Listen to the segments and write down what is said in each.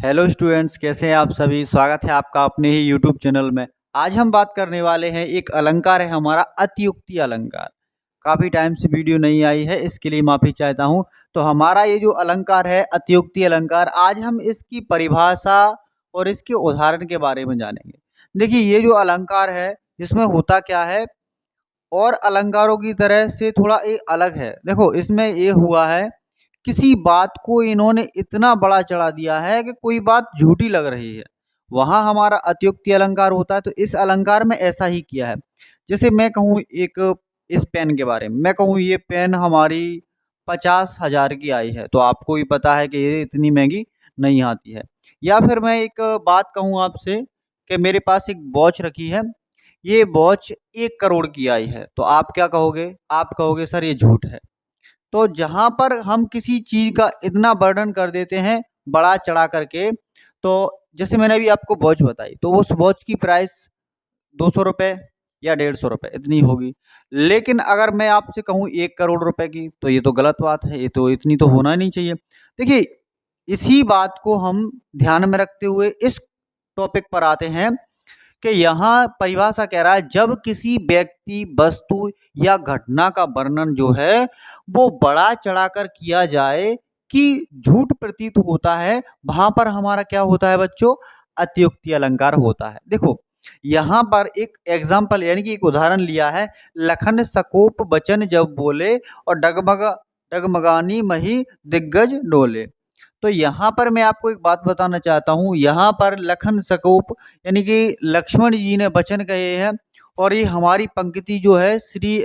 Hello students, कैसे हैं आप सभी। स्वागत है आपका अपने ही यूट्यूब चैनल में। आज हम बात करने वाले हैं, एक अलंकार है हमारा अतियुक्ति अलंकार। काफ़ी टाइम से वीडियो नहीं आई है, इसके लिए माफ़ी चाहता हूं। तो हमारा ये जो अलंकार है अतियुक्ति अलंकार, आज हम इसकी परिभाषा और इसके उदाहरण के बारे में जानेंगे। देखिए, ये जो अलंकार है इसमें होता क्या है और अलंकारों की तरह से थोड़ा ये अलग है। देखो, इसमें ये हुआ है, किसी बात को इन्होंने इतना बड़ा चढ़ा दिया है कि कोई बात झूठी लग रही है, वहां हमारा अत्युक्ति अलंकार होता है। तो इस अलंकार में ऐसा ही किया है। जैसे मैं कहूँ एक, इस पेन के बारे में मैं कहूँ, ये पेन हमारी 50,000 की आई है, तो आपको भी पता है कि ये इतनी महंगी नहीं आती है। या फिर मैं एक बात कहूँ आपसे कि मेरे पास एक वॉच रखी है, ये वॉच 1 करोड़ की आई है, तो आप क्या कहोगे? आप कहोगे सर ये झूठ है। तो जहाँ पर हम किसी चीज़ का इतना वर्णन कर देते हैं बड़ा चढ़ा करके, तो जैसे मैंने अभी आपको वॉच बताई, तो उस वॉच की प्राइस 200 रुपये या 150 रुपये इतनी होगी। लेकिन अगर मैं आपसे कहूँ 1 करोड़ रुपए की, तो ये तो गलत बात है, ये तो इतनी तो होना नहीं चाहिए। देखिए, इसी बात को हम ध्यान में रखते हुए इस टॉपिक पर आते हैं कि यहाँ परिभाषा कह रहा है, जब किसी व्यक्ति, वस्तु या घटना का वर्णन जो है वो बड़ा चढ़ाकर किया जाए कि झूठ प्रतीत होता है, वहां पर हमारा क्या होता है बच्चों? अतियुक्ति अलंकार होता है। देखो, यहाँ पर एक एग्जाम्पल यानी कि एक उदाहरण लिया है, लखन सकोप बचन जब बोले और डगमगानी मही दिग्गज डोले। तो यहाँ पर मैं आपको एक बात बताना चाहता हूँ, यहाँ पर लखन सकोप यानी कि लक्ष्मण जी ने वचन कहे हैं, और ये हमारी पंक्ति जो है श्री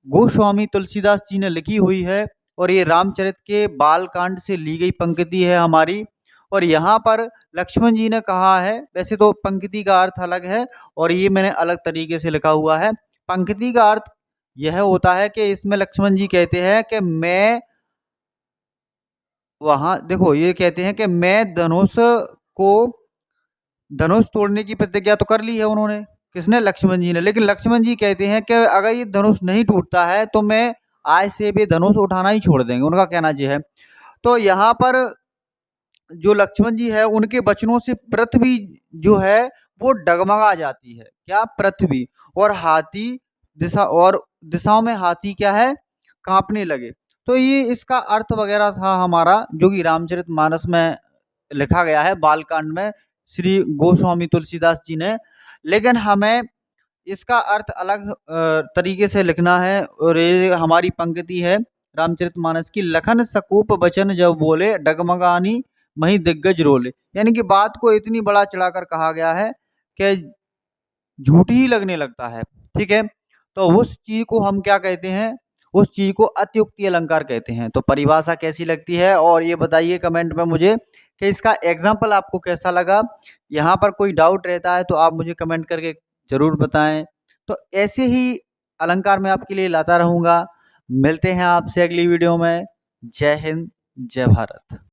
गोस्वामी तुलसीदास जी ने लिखी हुई है, और ये रामचरित के बालकांड से ली गई पंक्ति है हमारी। और यहाँ पर लक्ष्मण जी ने कहा है, वैसे तो पंक्ति का अर्थ अलग है और ये मैंने अलग तरीके से लिखा हुआ है। पंक्ति का अर्थ यह होता है कि इसमें लक्ष्मण जी कहते हैं कि मैं वहां, देखो, ये कहते हैं कि मैं को धनुष तोड़ने की प्रतिज्ञा तो कर ली है उन्होंने, किसने? लक्ष्मण जी ने। लेकिन लक्ष्मण जी कहते हैं कि अगर ये धनुष नहीं टूटता है तो मैं आज से भी धनुष उठाना ही छोड़ देंगे, उनका कहना ये है। तो यहाँ पर जो लक्ष्मण जी है, उनके वचनों से पृथ्वी जो है वो डगमगा जाती है। क्या? पृथ्वी। और हाथी दिशाओं में हाथी क्या है? कांपने लगे। तो ये इसका अर्थ वगैरह था हमारा, जो कि रामचरितमानस में लिखा गया है, बालकांड में श्री गोस्वामी तुलसीदास जी ने। लेकिन हमें इसका अर्थ अलग तरीके से लिखना है, और ये हमारी पंक्ति है रामचरितमानस की, लखन सकोप बचन जब बोले डगमगानी मही दिग्गज रोले। यानी कि बात को इतनी बड़ा चढ़ाकर कहा गया है कि झूठी ही लगने लगता है। ठीक है, तो उस चीज को हम क्या कहते हैं? उस चीज को अत्युक्ति अलंकार कहते हैं। तो परिभाषा कैसी लगती है, और ये बताइए कमेंट में मुझे कि इसका एग्जाम्पल आपको कैसा लगा। यहाँ पर कोई डाउट रहता है तो आप मुझे कमेंट करके जरूर बताएं। तो ऐसे ही अलंकार मैं आपके लिए लाता रहूंगा। मिलते हैं आपसे अगली वीडियो में। जय हिंद, जय भारत।